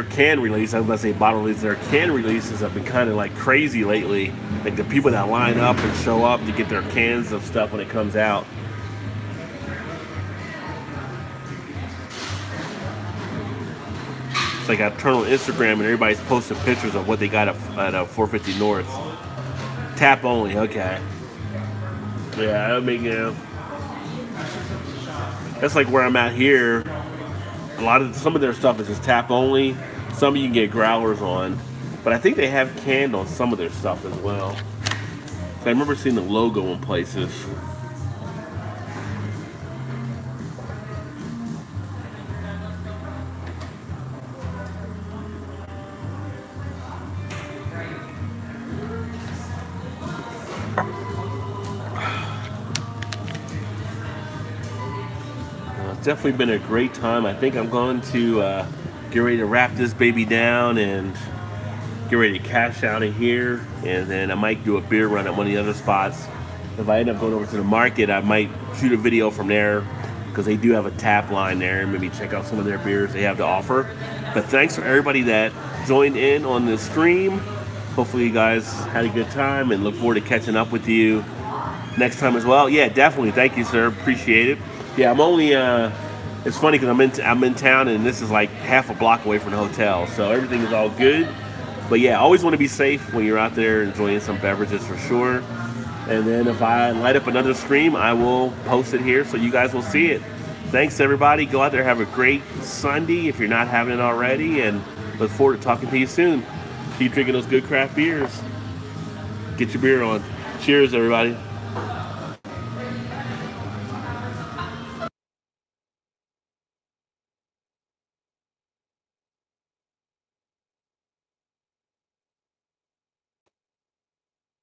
Speaker 1: can release, I was about to say bottle release, their can releases have been kind of like crazy lately. Like the people that line up and show up to get their cans of stuff when it comes out. It's like I turn on Instagram and everybody's posting pictures of what they got at 450 North. Tap only, okay. Yeah, I mean, that's like where I'm at here. Some of their stuff is just tap only. Some you can get growlers on, but I think they have canned on some of their stuff as well. So I remember seeing the logo in places. Definitely been a great time. I think I'm going to get ready to wrap this baby down and get ready to cash out of here, and then I might do a beer run at one of the other spots. If I end up going over to the market, I might shoot a video from there, because they do have a tap line there, and maybe check out some of their beers they have to offer. But thanks for everybody that joined in on the stream. Hopefully you guys had a good time, and look forward to catching up with you next time as well. Yeah, definitely. Thank you, sir. Appreciate it. Yeah, I'm only, it's funny because I'm in town, and this is like half a block away from the hotel, so everything is all good. But yeah, always want to be safe when you're out there enjoying some beverages for sure. And then if I light up another stream, I will post it here so you guys will see it. Thanks, everybody. Go out there, have a great Sunday if you're not having it already, and look forward to talking to you soon. Keep drinking those good craft beers. Get your beer on. Cheers, everybody.